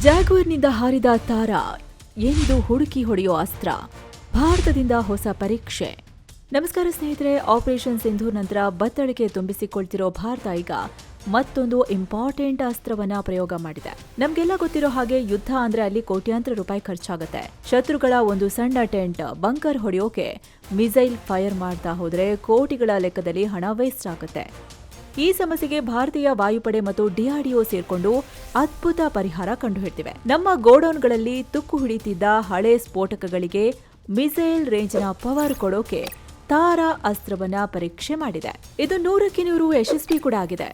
ಜಾಗ್ವಾರ್ನಿಂದ ಹಾರಿದ ತಾರಾ ಏನಿದು ಹುಡುಕಿ ಹೊಡೆಯೋ ಅಸ್ತ್ರ? ಭಾರತದಿಂದ ಹೊಸ ಪರೀಕ್ಷೆ. ನಮಸ್ಕಾರ ಸ್ನೇಹಿತರೆ, ಆಪರೇಷನ್ ಸಿಂಧೂರ್ ನಂತರ ಬತ್ತಳಿಕೆ ತುಂಬಿಸಿಕೊಳ್ತಿರೋ ಭಾರತ ಈಗ ಮತ್ತೊಂದು ಇಂಪಾರ್ಟೆಂಟ್ ಅಸ್ತ್ರವನ್ನ ಪ್ರಯೋಗ ಮಾಡಿದೆ. ನಮ್ಗೆಲ್ಲ ಗೊತ್ತಿರೋ ಹಾಗೆ ಯುದ್ಧ ಅಂದ್ರೆ ಅಲ್ಲಿ ಕೋಟ್ಯಾಂತರ ರೂಪಾಯಿ ಖರ್ಚಾಗುತ್ತೆ. ಶತ್ರುಗಳ ಒಂದು ಸಣ್ಣ ಟೆಂಟ್ ಬಂಕರ್ ಹೊಡೆಯೋಕೆ ಮಿಸೈಲ್ ಫೈರ್ ಮಾಡ್ತಾ ಹೋದ್ರೆ ಕೋಟಿಗಳ ಲೆಕ್ಕದಲ್ಲಿ ಹಣ ವೇಸ್ಟ್ ಆಗುತ್ತೆ. ಈ ಸಮಸ್ಯೆಗೆ ಭಾರತೀಯ ವಾಯುಪಡೆ ಮತ್ತು ಡಿಆರ್ಡಿಒ ಸೇರ್ಕೊಂಡು ಅದ್ಭುತ ಪರಿಹಾರ ಕಂಡುಹಿಡಿದಿವೆ. ನಮ್ಮ ಗೋಡೌನ್ಗಳಲ್ಲಿ ತುಕ್ಕು ಹಿಡಿತಿದ್ದ ಹಳೆ ಸ್ಫೋಟಕಗಳಿಗೆ ಮಿಸೈಲ್ ರೇಂಜ್ನ ಪವರ್ ಕೊಡೋಕೆ ತಾರಾ ಅಸ್ತ್ರವನ್ನ ಪರೀಕ್ಷೆ ಮಾಡಿದೆ. ಇದು 100ಕ್ಕೆ 100 ಯಶಸ್ವಿ ಕೂಡ ಆಗಿದೆ.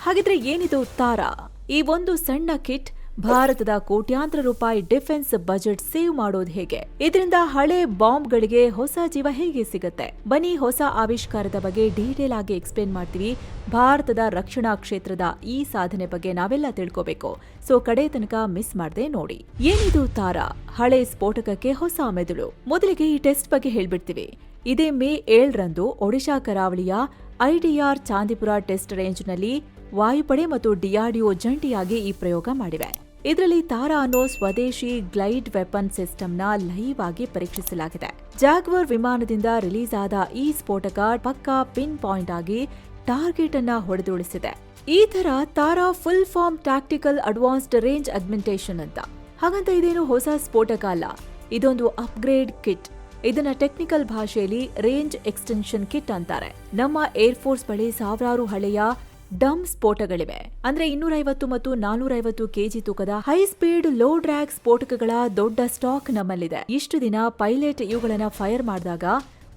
ಹಾಗಿದ್ರೆ ಏನಿದು ತಾರಾ? ಈ ಒಂದು ಸಣ್ಣ ಕಿಟ್ ಭಾರತದ ಕೋಟ್ಯಾಂತರ ರೂಪಾಯಿ ಡಿಫೆನ್ಸ್ ಬಜೆಟ್ ಸೇವ್ ಮಾಡೋದು ಹೇಗೆ? ಇದರಿಂದ ಹಳೆ ಬಾಂಬ್ಗಳಿಗೆ ಹೊಸ ಜೀವ ಹೇಗೆ ಸಿಗುತ್ತೆ? ಬನ್ನಿ, ಹೊಸ ಆವಿಷ್ಕಾರದ ಬಗ್ಗೆ ಡೀಟೇಲ್ ಆಗಿ ಎಕ್ಸ್ಪ್ಲೇನ್ ಮಾಡ್ತೀವಿ. ಭಾರತದ ರಕ್ಷಣಾ ಕ್ಷೇತ್ರದ ಈ ಸಾಧನೆ ಬಗ್ಗೆ ನಾವೆಲ್ಲ ತಿಳ್ಕೋಬೇಕು. ಸೊ ಕಡೆ ತನಕ ಮಿಸ್ ಮಾಡದೆ ನೋಡಿ. ಏನಿದು ತಾರಾ? ಹಳೆ ಸ್ಫೋಟಕಕ್ಕೆ ಹೊಸ ಮೆದುಳು. ಮೊದಲಿಗೆ ಈ ಟೆಸ್ಟ್ ಬಗ್ಗೆ ಹೇಳ್ಬಿಡ್ತೀವಿ. ಇದೇ ಮೇ 7ರಂದು ಒಡಿಶಾ ಕರಾವಳಿಯ ಐಡಿಆರ್ ಚಾಂದಿಪುರ ಟೆಸ್ಟ್ ರೇಂಜ್ನಲ್ಲಿ ವಾಯುಪಡೆ ಮತ್ತು ಡಿಆರ್ಡಿಒ ಜಂಟಿಯಾಗಿ ಈ ಪ್ರಯೋಗ ಮಾಡಿವೆ. ಇದರಲ್ಲಿ ತಾರಾ ಅನ್ನೋ ಸ್ವದೇಶಿ ಗ್ಲೈಡ್ ವೆಪನ್ ಸಿಸ್ಟಮ್ನ ಲೈವ್ ಆಗಿ ಪರೀಕ್ಷಿಸಲಾಗಿದೆ. ಜಾಗ್ವಾರ್ ವಿಮಾನದಿಂದ ರಿಲೀಸ್ ಆದ ಈ ಸ್ಫೋಟಕ ಪಕ್ಕಾ ಪಿನ್ ಪಾಯಿಂಟ್ ಆಗಿ ಟಾರ್ಗೆಟ್ ಅನ್ನ ಹೊಡೆದುಳಿಸಿದೆ. ಈ ತರ TARA full form tactical advanced range augmentation ಅಂತ. ಹಾಗಂತ ಇದೇನು ಹೊಸ ಸ್ಫೋಟಕ ಅಲ್ಲ, ಇದೊಂದು ಅಪ್ಗ್ರೇಡ್ ಕಿಟ್. ಇದನ್ನ ಟೆಕ್ನಿಕಲ್ ಭಾಷೆಯಲ್ಲಿ ರೇಂಜ್ ಎಕ್ಸ್ಟೆನ್ಷನ್ ಕಿಟ್ ಅಂತಾರೆ. ನಮ್ಮ ಏರ್ ಫೋರ್ಸ್ ಬಳಿ ಸಾವಿರಾರು ಹಳೆಯ ಡಮ್ ಸ್ಫೋಟಗಳಿವೆ. ಅಂದ್ರೆ 250 ಮತ್ತು 450 ಕೆಜಿ ತೂಕದ ಹೈ ಸ್ಪೀಡ್ ಲೋ ಡ್ರ್ಯಾಗ್ ಸ್ಫೋಟಕಗಳ ದೊಡ್ಡ ಸ್ಟಾಕ್ ನಮ್ಮಲ್ಲಿದೆ. ಇಷ್ಟು ದಿನ ಪೈಲಟ್ ಇವುಗಳನ್ನ ಫೈರ್ ಮಾಡಿದಾಗ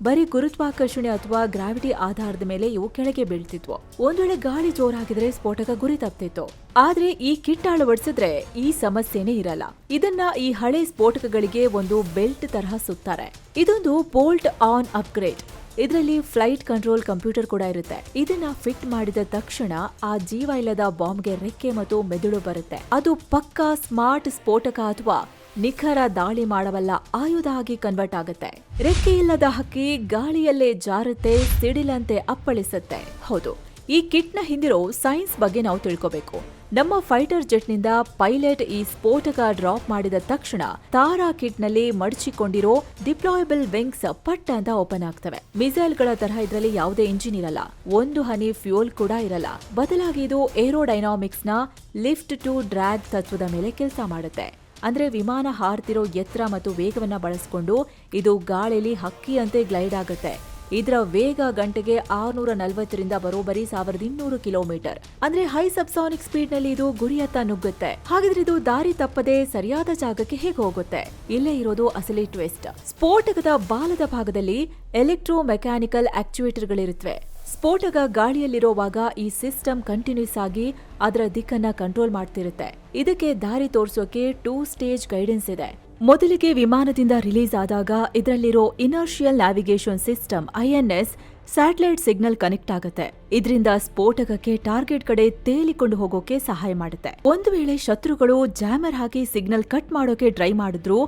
ಬರೀ ಗುರುತ್ವಾಕರ್ಷಣೆ ಅಥವಾ ಗ್ರಾವಿಟಿ ಆಧಾರದ ಮೇಲೆ ಇವು ಕೆಳಗೆ ಬೀಳ್ತಿದ್ವು. ಒಂದ್ ವೇಳೆ ಗಾಳಿ ಜೋರಾಗಿದ್ರೆ ಸ್ಫೋಟಕ ಗುರಿ ತಪ್ತಿತ್ತು. ಆದ್ರೆ ಈ ಕಿಟ್ ಅಳವಡಿಸಿದ್ರೆ ಈ ಸಮಸ್ಯೆನೇ ಇರಲ್ಲ. ಇದನ್ನ ಈ ಹಳೆ ಸ್ಫೋಟಕಗಳಿಗೆ ಒಂದು ಬೆಲ್ಟ್ ತರಹ ಸುತ್ತಾರೆ. ಇದೊಂದು ಬೋಲ್ಟ್ ಆನ್ ಅಪ್ಗ್ರೇಡ್. ಇದರಲ್ಲಿ ಫ್ಲೈಟ್ ಕಂಟ್ರೋಲ್ ಕಂಪ್ಯೂಟರ್ ಕೂಡ ಇರುತ್ತೆ. ಇದನ್ನ ಫಿಟ್ ಮಾಡಿದ ತಕ್ಷಣ ಆ ಜೀವ ಇಲ್ಲದ ಬಾಂಬ್ಗೆ ರೆಕ್ಕೆ ಮತ್ತು ಮೆದುಳು ಬರುತ್ತೆ. ಅದು ಪಕ್ಕಾ ಸ್ಮಾರ್ಟ್ ಸ್ಫೋಟಕ ಅಥವಾ ನಿಖರ ದಾಳಿ ಮಾಡಬಲ್ಲ ಆಯುಧ ಆಗಿ ಕನ್ವರ್ಟ್ ಆಗುತ್ತೆ. ರೆಕ್ಕೆ ಇಲ್ಲದ ಹಕ್ಕಿ ಗಾಳಿಯಲ್ಲೇ ಜಾರುತ್ತೆ, ಸಿಡಿಲಂತೆ ಅಪ್ಪಳಿಸುತ್ತೆ. ಹೌದು, ಈ ಕಿಟ್ನ ಹಿಂದಿರೋ ಸೈನ್ಸ್ ಬಗ್ಗೆ ನಾವು ತಿಳ್ಕೋಬೇಕು. ನಮ್ಮ ಫೈಟರ್ ಜೆಟ್ನಿಂದ ಪೈಲಟ್ ಈ ಸ್ಫೋಟಕ ಡ್ರಾಪ್ ಮಾಡಿದ ತಕ್ಷಣ ತಾರಾ ಕಿಟ್ನಲ್ಲಿ ಮಡಚಿಕೊಂಡಿರೋ ಡಿಪ್ಲಾಯಬಲ್ ವಿಂಗ್ಸ್ ಪಟ್ ಅಂತ ಓಪನ್ ಆಗ್ತವೆ. ಮಿಸೈಲ್ಗಳ ತರಹ ಇದರಲ್ಲಿ ಯಾವುದೇ ಇಂಜಿನ್ ಇರಲ್ಲ, ಒಂದು ಹನಿ ಫ್ಯೂಯಲ್ ಕೂಡ ಇರಲ್ಲ. ಬದಲಾಗಿ ಇದು ಏರೋಡೈನಾಮಿಕ್ಸ್ ನ ಲಿಫ್ಟ್ ಟು ಡ್ರ್ಯಾಗ್ ತತ್ವದ ಮೇಲೆ ಕೆಲಸ ಮಾಡುತ್ತೆ. ಅಂದ್ರೆ ವಿಮಾನ ಹಾರ್ತಿರೋ ಎತ್ತರ ಮತ್ತು ವೇಗವನ್ನ ಬಳಸಿಕೊಂಡು ಇದು ಗಾಳಿಲಿ ಹಕ್ಕಿಯಂತೆ ಗ್ಲೈಡ್ ಆಗುತ್ತೆ. ಇದರ ವೇಗ ಗಂಟೆಗೆ 640ರಿಂದ ಬರೋಬ್ಬರಿ 1200 ಕಿಲೋಮೀಟರ್. ಅಂದ್ರೆ ಹೈ ಸಬ್ಸಾನಿಕ್ ಸ್ಪೀಡ್ ನಲ್ಲಿ ಇದು ಗುರಿಯತ್ತ ನುಗ್ಗುತ್ತೆ. ಹಾಗಿದ್ರೆ ಇದು ದಾರಿ ತಪ್ಪದೆ ಸರಿಯಾದ ಜಾಗಕ್ಕೆ ಹೇಗೆ ಹೋಗುತ್ತೆ? ಇಲ್ಲೇ ಇರೋದು ಅಸಲಿ ಟ್ವಿಸ್ಟ್. ಸ್ಫೋಟಕದ ಬಾಲದ ಭಾಗದಲ್ಲಿ ಎಲೆಕ್ಟ್ರೋ ಮೆಕ್ಯಾನಿಕಲ್ ಆಕ್ಚುಯೇಟರ್ಗಳಿರುತ್ತವೆ. ಸ್ಫೋಟಕ ಗಾಳಿಯಲ್ಲಿರುವಾಗ ಈ ಸಿಸ್ಟಮ್ ಕಂಟಿನ್ಯೂಸ್ ಆಗಿ ಅದರ ದಿಕ್ಕನ್ನ ಕಂಟ್ರೋಲ್ ಮಾಡ್ತಿರುತ್ತೆ. ಇದಕ್ಕೆ ದಾರಿ ತೋರಿಸೋಕೆ 2 ಸ್ಟೇಜ್ ಗೈಡೆನ್ಸ್ ಇದೆ. ಮೊದಲಿಗೆ ವಿಮಾನದಿಂದ ರಿಲೀಸ್ ಆದಾಗ ಇದರಲ್ಲಿರೋ inertial navigation system INS satellite signal connect ಆಗುತ್ತೆ. ಇದರಿಂದ ಸ್ಫೋಟಕಕ್ಕೆ ಟಾರ್ಗೆಟ್ ಕಡೆ ತೇಲಿಕೊಂಡು ಹೋಗೋಕೆ ಸಹಾಯ ಮಾಡುತ್ತೆ. ಒಂದು ವೇಳೆ ಶತ್ರುಗಳು ಜಾಮರ್ ಹಾಕಿ ಸಿಗ್ನಲ್ ಕಟ್ ಮಾಡೋಕೆ ಟ್ರೈ ಮಾಡಿದ್ರು,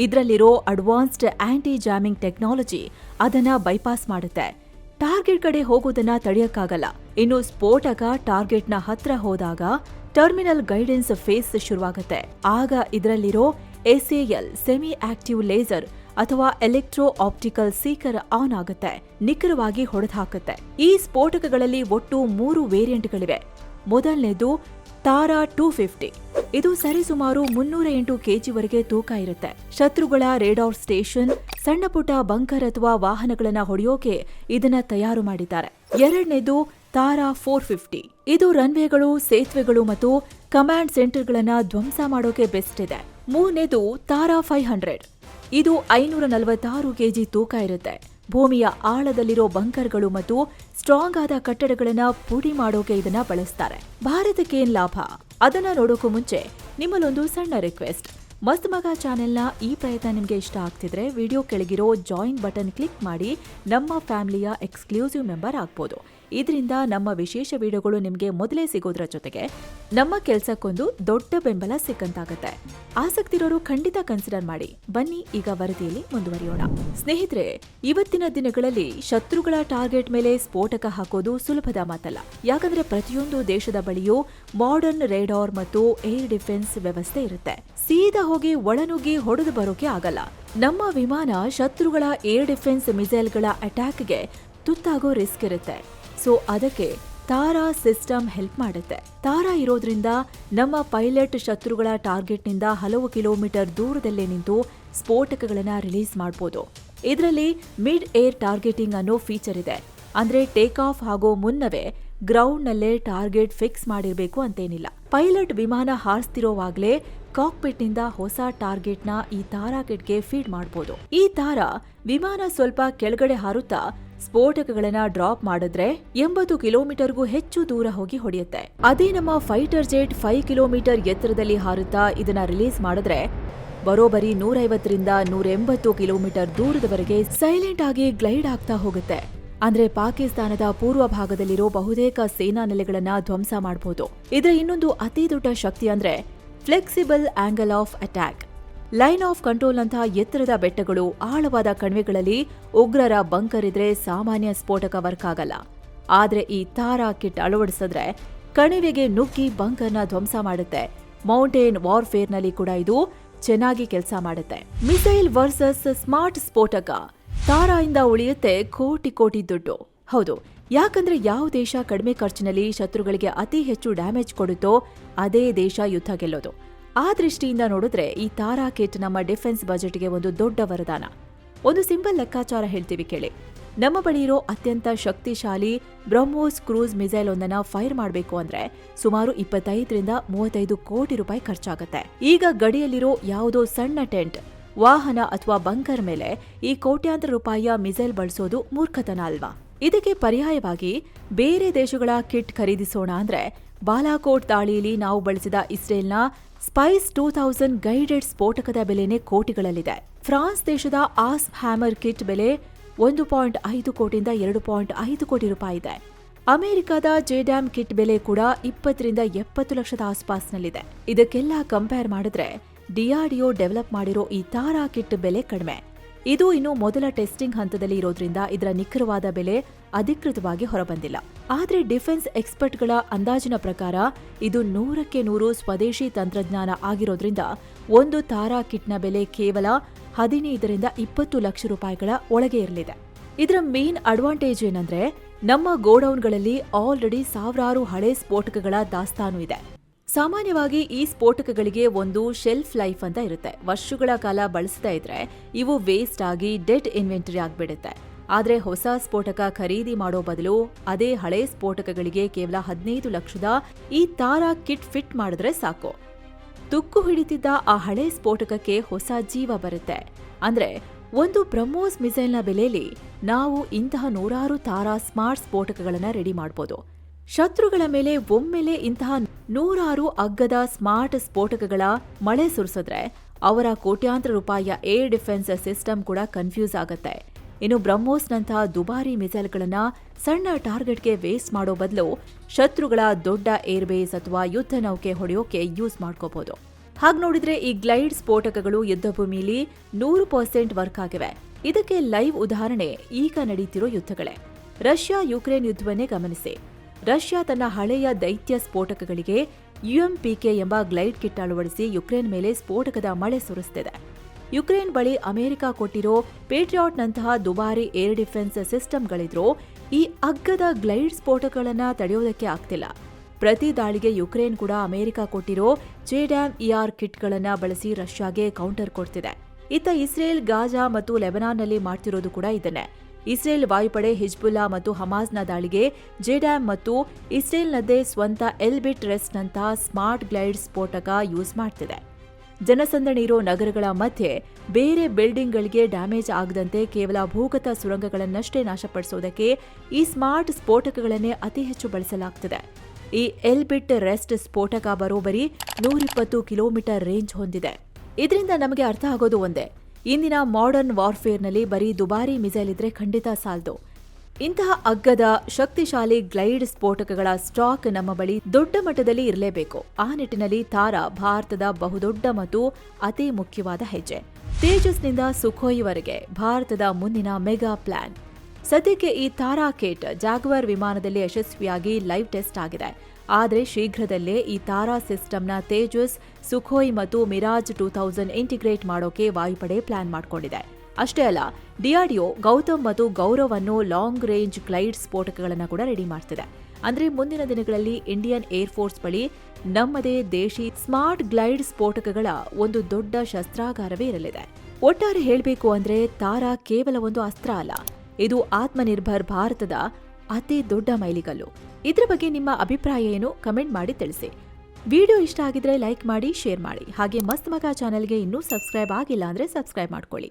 ಇದರಲ್ಲಿರೋ ಅಡ್ವಾನ್ಸ್ಡ್ ಆಂಟಿ ಜಾಮಿಂಗ್ ಟೆಕ್ನಾಲಜಿ ಅದನ್ನ ಬೈಪಾಸ್ ಮಾಡುತ್ತೆ. ಟಾರ್ಗೆಟ್ ಕಡೆ ಹೋಗೋದನ್ನ ತಡೆಯಕ್ಕಾಗಲ್ಲ. ಇನ್ನು ಸ್ಫೋಟಕ ಟಾರ್ಗೆಟ್ನ ಹತ್ರ ಹೋದಾಗ ಟರ್ಮಿನಲ್ ಗೈಡೆನ್ಸ್ ಫೇಸ್ ಶುರುವಾಗುತ್ತೆ. ಆಗ ಇದರಲ್ಲಿರೋ SAL ಸೆಮಿ ಆಕ್ಟಿವ್ ಲೇಸರ್ ಅಥವಾ ಎಲೆಕ್ಟ್ರೋ ಆಪ್ಟಿಕಲ್ ಸೀಕರ್ ಆನ್ ಆಗುತ್ತೆ, ನಿಖರವಾಗಿ ಹೊಡೆದು ಹಾಕುತ್ತೆ. ಈ ಸ್ಫೋಟಕಗಳಲ್ಲಿ ಒಟ್ಟು 3 ವೇರಿಯಂಟ್ಗಳಿವೆ. ಮೊದಲನೇದು ತಾರಾ 250. ಇದು ಸರಿಸುಮಾರು 308 ಕೆಜಿವರೆಗೆ ತೂಕ ಇರುತ್ತೆ. ಶತ್ರುಗಳ ರೇಡಾರ್ ಸ್ಟೇಷನ್, ಸಣ್ಣ ಪುಟ್ಟ ಬಂಕರ್ ಅಥವಾ ವಾಹನಗಳನ್ನ ಹೊಡೆಯೋಕೆ ಇದನ್ನ ತಯಾರು ಮಾಡಿದ್ದಾರೆ. ಎರಡನೇದು ತಾರಾ 450. ಇದು ರನ್ವೇಗಳು, ಸೇತುವೆಗಳು ಮತ್ತು ಕಮಾಂಡ್ ಸೆಂಟರ್ಗಳನ್ನ ಧ್ವಂಸ ಮಾಡೋಕೆ ಬೆಸ್ಟ್ ಇದೆ. ಮೂರನೇದು ತಾರಾ 500. ಇದು 546 ಕೆಜಿ ತೂಕ ಇರುತ್ತೆ. ಭೂಮಿಯ ಆಳದಲ್ಲಿರೋ ಬಂಕರ್ಗಳು ಮತ್ತು ಸ್ಟ್ರಾಂಗ್ ಆದ ಕಟ್ಟಡಗಳನ್ನ ಪುಡಿ ಮಾಡೋಕೆ ಇದನ್ನ ಬಳಸ್ತಾರೆ. ಭಾರತಕ್ಕೇನ್ ಲಾಭ? ಅದನ್ನ ನೋಡೋಕು ಮುಂಚೆ ನಿಮ್ಮಲ್ಲೊಂದು ಸಣ್ಣ ರಿಕ್ವೆಸ್ಟ್. ಮಸ್ತ್ ಮಗ ಚಾನೆಲ್ನ ಈ ಪ್ರಯತ್ನ ನಿಮ್ಗೆ ಇಷ್ಟ ಆಗ್ತಿದ್ರೆ ವಿಡಿಯೋ ಕೆಳಗಿರೋ ಜಾಯಿನ್ ಬಟನ್ ಕ್ಲಿಕ್ ಮಾಡಿ ನಮ್ಮ ಫ್ಯಾಮಿಲಿಯ ಎಕ್ಸ್ಕ್ಲೂಸಿವ್ ಮೆಂಬರ್ ಆಗ್ಬೋದು. ಇದರಿಂದ ನಮ್ಮ ವಿಶೇಷ ವಿಡಿಯೋಗಳು ನಿಮಗೆ ಮೊದಲೇ ಸಿಗೋದ್ರ ಜೊತೆಗೆ ನಮ್ಮ ಕೆಲಸಕ್ಕೊಂದು ದೊಡ್ಡ ಬೆಂಬಲ ಸಿಕ್ಕಂತಾಗತ್ತೆ. ಆಸಕ್ತಿ ಇರೋರು ಖಂಡಿತ ಕನ್ಸಿಡರ್ ಮಾಡಿ. ಬನ್ನಿ ಈಗ ವರದಿಯಲ್ಲಿ ಮುಂದುವರಿಯೋಣ. ಸ್ನೇಹಿತರೆ, ಇವತ್ತಿನ ದಿನಗಳಲ್ಲಿ ಶತ್ರುಗಳ ಟಾರ್ಗೆಟ್ ಮೇಲೆ ಸ್ಫೋಟಕ ಹಾಕೋದು ಸುಲಭದ ಮಾತಲ್ಲ. ಯಾಕಂದ್ರೆ ಪ್ರತಿಯೊಂದು ದೇಶದ ಬಳಿಯೂ ಮಾಡರ್ನ್ ರೇಡಾರ್ ಮತ್ತು ಏರ್ ಡಿಫೆನ್ಸ್ ವ್ಯವಸ್ಥೆ ಇರುತ್ತೆ. ಸೀದಾ ಹೋಗಿ ಒಳನುಗ್ಗಿ ಹೊಡೆದು ಬರೋಕೆ ಆಗಲ್ಲ. ನಮ್ಮ ವಿಮಾನ ಶತ್ರುಗಳ ಏರ್ ಡಿಫೆನ್ಸ್ ಮಿಸೈಲ್ಗಳ ಅಟ್ಯಾಕ್ಗೆ ತುತ್ತಾಗೋ ರಿಸ್ಕ್ ಇರುತ್ತೆ. ಸೊ ಅದಕ್ಕೆ ತಾರಾ ಸಿಸ್ಟಮ್ ಹೆಲ್ಪ್ ಮಾಡುತ್ತೆ. ತಾರಾ ಇರೋದ್ರಿಂದ ನಮ್ಮ ಪೈಲಟ್ ಶತ್ರುಗಳ ಟಾರ್ಗೆಟ್ನಿಂದ ಹಲವು ಕಿಲೋಮೀಟರ್ ದೂರದಲ್ಲೇ ನಿಂತು ಸ್ಫೋಟಕಗಳನ್ನ ರಿಲೀಸ್ ಮಾಡಬಹುದು. ಇದರಲ್ಲಿ ಮಿಡ್ ಏರ್ ಟಾರ್ಗೆಟಿಂಗ್ ಅನ್ನೋ ಫೀಚರ್ ಇದೆ. ಅಂದ್ರೆ ಟೇಕ್ ಆಫ್ ಆಗೋ ಮುನ್ನವೇ ಗ್ರೌಂಡ್ನಲ್ಲೇ ಟಾರ್ಗೆಟ್ ಫಿಕ್ಸ್ ಮಾಡಿರ್ಬೇಕು ಅಂತೇನಿಲ್ಲ. ಪೈಲಟ್ ವಿಮಾನ ಹಾರಿಸ್ತಿರೋವಾಗ್ಲೇ ಕಾಕ್ಪಿಟ್ನಿಂದ ಹೊಸ ಟಾರ್ಗೆಟ್ನ ಈ ತಾರಾ ಕಿಟ್ಗೆ ಫೀಡ್ ಮಾಡಬಹುದು. ಈ ತಾರಾ ವಿಮಾನ ಸ್ವಲ್ಪ ಕೆಳಗಡೆ ಹಾರುತ್ತಾ ಸ್ಫೋಟಕಗಳನ್ನ ಡ್ರಾಪ್ ಮಾಡಿದ್ರೆ 80 ಕಿಲೋಮೀಟರ್ಗೂ ಹೆಚ್ಚು ದೂರ ಹೋಗಿ ಹೊಡೆಯುತ್ತೆ. ಅದೇ ನಮ್ಮ ಫೈಟರ್ ಜೆಟ್ 5 ಕಿಲೋಮೀಟರ್ ಎತ್ತರದಲ್ಲಿ ಹಾರುತ್ತಾ ಇದನ್ನ ರಿಲೀಸ್ ಮಾಡಿದ್ರೆ ಬರೋಬರಿ 150ರಿಂದ 180 ಕಿಲೋಮೀಟರ್ ದೂರದವರೆಗೆ ಸೈಲೆಂಟ್ ಆಗಿ ಗ್ಲೈಡ್ ಆಗ್ತಾ ಹೋಗುತ್ತೆ. ಅಂದ್ರೆ ಪಾಕಿಸ್ತಾನದ ಪೂರ್ವ ಭಾಗದಲ್ಲಿರೋ ಬಹುತೇಕ ಸೇನಾ ನೆಲೆಗಳನ್ನ ಧ್ವಂಸ ಮಾಡಬಹುದು. ಇದರ ಇನ್ನೊಂದು ಅತಿ ದೊಡ್ಡ ಶಕ್ತಿ ಅಂದ್ರೆ flexible angle of attack. Line of control ನಂತಹ ಎತ್ತರದ ಬೆಟ್ಟಗಳು, ಆಳವಾದ ಕಣಿವೆಗಳಲ್ಲಿ ಉಗ್ರರ ಬಂಕರ್ ಇದ್ರೆ ಸಾಮಾನ್ಯ ಸ್ಫೋಟಕ ವರ್ಕ್ ಆಗಲ್ಲ. ಆದ್ರೆ ಈ ತಾರಾ ಕಿಟ್ ಅಳವಡಿಸಿದ್ರೆ ಕಣಿವೆಗೆ ನುಗ್ಗಿ ಬಂಕರ್ನ ಧ್ವಂಸ ಮಾಡುತ್ತೆ. ಮೌಂಟೇನ್ ವಾರ್ಫೇರ್ನಲ್ಲಿ ಕೂಡ ಇದು ಚೆನ್ನಾಗಿ ಕೆಲಸ ಮಾಡುತ್ತೆ. ಮಿಸೈಲ್ ವರ್ಸಸ್ ಸ್ಮಾರ್ಟ್ ಸ್ಫೋಟಕ. ತಾರಾಯಿಂದ ಉಳಿಯುತ್ತೆ ಕೋಟಿ ಕೋಟಿ ದುಡ್ಡು. ಹೌದು, ಯಾಕಂದ್ರೆ ಯಾವ ದೇಶ ಕಡಿಮೆ ಖರ್ಚಿನಲ್ಲಿ ಶತ್ರುಗಳಿಗೆ ಅತಿ ಹೆಚ್ಚು ಡ್ಯಾಮೇಜ್ ಕೊಡುತ್ತೋ ಅದೇ ದೇಶ ಯುದ್ಧ ಗೆಲ್ಲೋದು. ಆ ದೃಷ್ಟಿಯಿಂದ ನೋಡಿದ್ರೆ ಈ ತಾರಾ ಕಿಟ್ ನಮ್ಮ ಡಿಫೆನ್ಸ್ ಬಜೆಟ್ಗೆ ಒಂದು ದೊಡ್ಡ ವರದಾನ. ಒಂದು ಸಿಂಪಲ್ ಲೆಕ್ಕಾಚಾರ ಹೇಳ್ತೀವಿ ಕೇಳಿ. ನಮ್ಮ ಬಳಿ ಇರೋ ಅತ್ಯಂತ ಶಕ್ತಿಶಾಲಿ ಬ್ರಹ್ಮೋಸ್ ಕ್ರೂಸ್ ಮಿಸೈಲ್ ಒಂದನ್ನ ಫೈರ್ ಮಾಡಬೇಕು ಅಂದ್ರೆ ಸುಮಾರು 25ರಿಂದ 35 ಕೋಟಿ ರೂಪಾಯಿ ಖರ್ಚಾಗುತ್ತೆ. ಈಗ ಗಡಿಯಲ್ಲಿರೋ ಯಾವುದೋ ಸಣ್ಣ ಟೆಂಟ್, ವಾಹನ ಅಥವಾ ಬಂಕರ್ ಮೇಲೆ ಈ ಕೋಟ್ಯಾಂತರ ರೂಪಾಯಿಯ ಮಿಸೈಲ್ ಬಳಸೋದು ಮೂರ್ಖತನ ಅಲ್ವಾ? ಇದಕ್ಕೆ ಪರ್ಯಾಯವಾಗಿ ಬೇರೆ ದೇಶಗಳ ಕಿಟ್ ಖರೀದಿಸೋಣ ಅಂದ್ರೆ ಬಾಲಾಕೋಟ್ ದಾಳಿಯಲ್ಲಿ ನಾವು ಬಳಸಿದ ಇಸ್ರೇಲ್ನ ಸ್ಪೈಸ್ 2000 ಗೈಡೆಡ್ ಸ್ಫೋಟಕದ ಬೆಲೆನೇ ಕೋಟಿಗಳಲ್ಲಿದೆ. ಫ್ರಾನ್ಸ್ ದೇಶದ ಆಸ್ ಹ್ಯಾಮರ್ ಕಿಟ್ ಬೆಲೆ 1.5 ಕೋಟಿಯಿಂದ 2.5 ಕೋಟಿ ರೂಪಾಯಿ ಇದೆ. ಅಮೆರಿಕದ ಜೆಡ್ಯಾಮ್ ಕಿಟ್ ಬೆಲೆ ಕೂಡ 20ರಿಂದ 70 ಲಕ್ಷದ ಆಸ್ಪಾಸ್ನಲ್ಲಿದೆ. ಇದಕ್ಕೆಲ್ಲ ಕಂಪೇರ್ ಮಾಡಿದ್ರೆ ಡಿಆರ್ಡಿಒ ಡೆವಲಪ್ ಮಾಡಿರೋ ಈ ತಾರಾ ಕಿಟ್ ಬೆಲೆ ಕಡಿಮೆ. ಇದು ಇನ್ನು ಮೊದಲ ಟೆಸ್ಟಿಂಗ್ ಹಂತದಲ್ಲಿ ಇರೋದ್ರಿಂದ ಇದರ ನಿಖರವಾದ ಬೆಲೆ ಅಧಿಕೃತವಾಗಿ ಹೊರಬಂದಿಲ್ಲ. ಆದ್ರೆ ಡಿಫೆನ್ಸ್ ಎಕ್ಸ್ಪರ್ಟ್ಗಳ ಅಂದಾಜಿನ ಪ್ರಕಾರ ಇದು 100ಕ್ಕೆ 100 ಸ್ವದೇಶಿ ತಂತ್ರಜ್ಞಾನ ಆಗಿರೋದ್ರಿಂದ ಒಂದು ತಾರಾ ಕಿಟ್ನ ಬೆಲೆ ಕೇವಲ 15ರಿಂದ 20 ಲಕ್ಷ ರೂಪಾಯಿಗಳ ಒಳಗೆ ಇರಲಿದೆ. ಇದರ ಮೇನ್ ಅಡ್ವಾಂಟೇಜ್ ಏನಂದ್ರೆ ನಮ್ಮ ಗೋಡೌನ್ಗಳಲ್ಲಿ ಆಲ್ರೆಡಿ ಸಾವಿರಾರು ಹಳೆ ಸ್ಫೋಟಕಗಳ ದಾಸ್ತಾನು ಇದೆ. ಸಾಮಾನ್ಯವಾಗಿ ಈ ಸ್ಫೋಟಕಗಳಿಗೆ ಒಂದು ಶೆಲ್ಫ್ ಲೈಫ್ ಅಂತ ಇರುತ್ತೆ. ವರ್ಷಗಳ ಕಾಲ ಬಳಸ್ತಾ ಇದ್ರೆ ಇವು ವೇಸ್ಟ್ ಆಗಿ ಡೆಡ್ ಇನ್ವೆಂಟರಿ ಆಗ್ಬಿಡುತ್ತೆ. ಆದ್ರೆ ಹೊಸ ಸ್ಫೋಟಕ ಖರೀದಿ ಮಾಡೋ ಬದಲು ಅದೇ ಹಳೆ ಸ್ಫೋಟಕಗಳಿಗೆ ಕೇವಲ 15 ಲಕ್ಷದ ಈ ತಾರಾ ಕಿಟ್ ಫಿಟ್ ಮಾಡಿದ್ರೆ ಸಾಕು. ತುಕ್ಕು ಹಿಡಿತಿದ್ದ ಆ ಹಳೆ ಸ್ಫೋಟಕಕ್ಕೆ ಹೊಸ ಜೀವ ಬರುತ್ತೆ. ಅಂದ್ರೆ ಒಂದು ಬ್ರಹ್ಮೋಸ್ ಮಿಸೈಲ್ನ ಬೆಲೆಯಲ್ಲಿ ನಾವು ಇಂತಹ 100 ತಾರಾ ಸ್ಮಾರ್ಟ್ ಸ್ಫೋಟಕಗಳನ್ನ ರೆಡಿ ಮಾಡಬಹುದು. ಶತ್ರುಗಳ ಮೇಲೆ ಒಮ್ಮೆಲೆ ಇಂತಹ 100 ಅಗ್ಗದ ಸ್ಮಾರ್ಟ್ ಸ್ಫೋಟಕಗಳ ಮಳೆ ಸುರಿಸಿದ್ರೆ ಅವರ ಕೋಟ್ಯಾಂತರ ರೂಪಾಯಿಯ ಏರ್ ಡಿಫೆನ್ಸ್ ಸಿಸ್ಟಮ್ ಕೂಡ ಕನ್ಫ್ಯೂಸ್ ಆಗುತ್ತೆ. ಇನ್ನು ಬ್ರಹ್ಮೋಸ್ನಂತಹ ದುಬಾರಿ ಮಿಸೈಲ್ಗಳನ್ನ ಸಣ್ಣ ಟಾರ್ಗೆಟ್ಗೆ ವೇಸ್ಟ್ ಮಾಡೋ ಬದಲು ಶತ್ರುಗಳ ದೊಡ್ಡ ಏರ್ಬೇಸ್ ಅಥವಾ ಯುದ್ಧ ನೌಕೆ ಹೊಡೆಯೋಕೆ ಯೂಸ್ ಮಾಡ್ಕೋಬಹುದು. ಹಾಗೆ ನೋಡಿದ್ರೆ ಈ ಗ್ಲೈಡ್ ಸ್ಫೋಟಕಗಳು ಯುದ್ಧ ಭೂಮಿಯಲ್ಲಿ 100% ವರ್ಕ್ ಆಗಿವೆ. ಇದಕ್ಕೆ ಲೈವ್ ಉದಾಹರಣೆ ಈಗ ನಡೀತಿರೋ ಯುದ್ಧಗಳೇ. ರಷ್ಯಾ ಯುಕ್ರೇನ್ ಯುದ್ಧವನ್ನೇ ಗಮನಿಸಿ. ರಷ್ಯಾ ತನ್ನ ಹಳೆಯ ದೈತ್ಯ ಸ್ಫೋಟಕಗಳಿಗೆ ಯುಎಂಪಿಕೆ ಎಂಬ ಗ್ಲೈಡ್ ಕಿಟ್ ಅಳವಡಿಸಿ ಯುಕ್ರೇನ್ ಮೇಲೆ ಸ್ಫೋಟಕದ ಮಳೆ ಸುರಿಸುತ್ತಿದೆ. ಯುಕ್ರೇನ್ ಬಳಿ ಅಮೆರಿಕ ಕೊಟ್ಟಿರೋ ಪೇಟ್ರಿಯಾಟ್ನಂತಹ ದುಬಾರಿ ಏರ್ ಡಿಫೆನ್ಸ್ ಸಿಸ್ಟಮ್ಗಳಿದ್ರೂ ಈ ಅಗ್ಗದ ಗ್ಲೈಡ್ ಸ್ಫೋಟಕಗಳನ್ನ ತಡೆಯೋದಕ್ಕೆ ಆಗ್ತಿಲ್ಲ. ಪ್ರತಿ ದಾಳಿಗೆ ಯುಕ್ರೇನ್ ಕೂಡ ಅಮೆರಿಕ ಕೊಟ್ಟಿರೋ ಜೆಡ್ಯಾಮ್ ಇಆರ್ ಕಿಟ್ಗಳನ್ನ ಬಳಸಿ ರಷ್ಯಾಗೆ ಕೌಂಟರ್ ಕೊಡ್ತಿದೆ. ಇತ್ತ ಇಸ್ರೇಲ್ ಗಾಜಾ ಮತ್ತು ಲೆಬನಾನ್ನಲ್ಲಿ ಮಾಡ್ತಿರೋದು ಕೂಡ ಇದನ್ನೇ. ಇಸ್ರೇಲ್ ವಾಯುಪಡೆ ಹಿಜ್ಬುಲ್ಲಾ ಮತ್ತು ಹಮಾಸ್ನ ದಾಳಿಗೆ ಜೆಡ್ಯಾಮ್ ಮತ್ತು ಇಸ್ರೇಲ್ನದ್ದೇ ಸ್ವಂತ ಎಲ್ಬಿಟ್ ರೆಸ್ಟ್ನಂತಹ ಸ್ಮಾರ್ಟ್ ಗ್ಲೈಡ್ ಸ್ಫೋಟಕ ಯೂಸ್ ಮಾಡ್ತಿದೆ. ಜನಸಂದಣಿ ಇರೋ ನಗರಗಳ ಮಧ್ಯೆ ಬೇರೆ ಬಿಲ್ಡಿಂಗ್ಗಳಿಗೆ ಡ್ಯಾಮೇಜ್ ಆಗದಂತೆ ಕೇವಲ ಭೂಗತ ಸುರಂಗಗಳನ್ನಷ್ಟೇ ನಾಶಪಡಿಸೋದಕ್ಕೆ ಈ ಸ್ಮಾರ್ಟ್ ಸ್ಫೋಟಕಗಳನ್ನೇ ಅತಿ ಹೆಚ್ಚು ಬಳಸಲಾಗ್ತಿದೆ. ಈ ಎಲ್ಬಿಟ್ ರೆಸ್ಟ್ ಸ್ಫೋಟಕ ಬರೋಬರಿ 120 ಕಿಲೋಮೀಟರ್ ರೇಂಜ್ ಹೊಂದಿದೆ. ಇದರಿಂದ ನಮಗೆ ಅರ್ಥ ಆಗೋದು ಒಂದೇ, ಇಂದಿನ ಮಾಡರ್ನ್ ವಾರ್ಫೇರ್ನಲ್ಲಿ ಬರೀ ದುಬಾರಿ ಮಿಸೈಲ್ ಇದ್ರೆ ಖಂಡಿತ ಸಾಲದು. ಇಂತಹ ಅಗ್ಗದ ಶಕ್ತಿಶಾಲಿ ಗ್ಲೈಡ್ ಸ್ಫೋಟಕಗಳ ಸ್ಟಾಕ್ ನಮ್ಮ ಬಳಿ ದೊಡ್ಡ ಮಟ್ಟದಲ್ಲಿ ಇರಲೇಬೇಕು. ಆ ನಿಟ್ಟಿನಲ್ಲಿ ತಾರಾ ಭಾರತದ ಬಹುದೊಡ್ಡ ಮತ್ತು ಅತಿ ಮುಖ್ಯವಾದ ಹೆಜ್ಜೆ. ತೇಜಸ್ನಿಂದ ಸುಖೋಯಿವರೆಗೆ ಭಾರತದ ಮುಂದಿನ ಮೆಗಾ ಪ್ಲಾನ್. ಸದ್ಯಕ್ಕೆ ಈ ತಾರಾ ಕಿಟ್ ಜಾಗ್ವಾರ್ ವಿಮಾನದಲ್ಲಿ ಯಶಸ್ವಿಯಾಗಿ ಲೈವ್ ಟೆಸ್ಟ್ ಆಗಿದೆ. ಆದರೆ ಶೀಘ್ರದಲ್ಲೇ ಈ ತಾರಾ ಸಿಸ್ಟಮ್ನ ತೇಜಸ್, ಸುಖೋಯ್ ಮತ್ತು ಮಿರಾಜ್ 2000 ಇಂಟಿಗ್ರೇಟ್ ಮಾಡೋಕೆ ವಾಯುಪಡೆ ಪ್ಲಾನ್ ಮಾಡಿಕೊಂಡಿದೆ. ಅಷ್ಟೇ ಅಲ್ಲ, ಡಿಆರ್ಡಿಒ ಗೌತಮ್ ಮತ್ತು ಗೌರವ್ ಅನ್ನೋ ಲಾಂಗ್ ರೇಂಜ್ ಗ್ಲೈಡ್ ಸ್ಫೋಟಕಗಳನ್ನು ಕೂಡ ರೆಡಿ ಮಾಡ್ತಿದೆ. ಅಂದ್ರೆ ಮುಂದಿನ ದಿನಗಳಲ್ಲಿ ಇಂಡಿಯನ್ ಏರ್ಫೋರ್ಸ್ ಬಳಿ ನಮ್ಮದೇ ದೇಶಿ ಸ್ಮಾರ್ಟ್ ಗ್ಲೈಡ್ ಸ್ಫೋಟಕಗಳ ಒಂದು ದೊಡ್ಡ ಶಸ್ತ್ರಾಗಾರವೇ ಇರಲಿದೆ. ಒಟ್ಟಾರೆ ಹೇಳಬೇಕು ಅಂದ್ರೆ ತಾರಾ ಕೇವಲ ಒಂದು ಅಸ್ತ್ರ ಅಲ್ಲ, ಇದು ಆತ್ಮನಿರ್ಭರ್ ಭಾರತದ ಅತಿ ದೊಡ್ಡ ಮೈಲಿಗಲ್ಲು. ಇದ್ರ ಬಗ್ಗೆ ನಿಮ್ಮ ಅಭಿಪ್ರಾಯ ಏನು? ಕಮೆಂಟ್ ಮಾಡಿ ತಿಳಿಸಿ. ವಿಡಿಯೋ ಇಷ್ಟ ಆಗಿದ್ರೆ ಲೈಕ್ ಮಾಡಿ, ಶೇರ್ ಮಾಡಿ. ಹಾಗೆ ಮಸ್ತ್ ಮಗ ಚಾನೆಲ್ಗೆ ಇನ್ನೂ ಸಬ್ಸ್ಕ್ರೈಬ್ ಆಗಿಲ್ಲ ಅಂದ್ರೆ ಸಬ್ಸ್ಕ್ರೈಬ್ ಮಾಡ್ಕೊಳ್ಳಿ.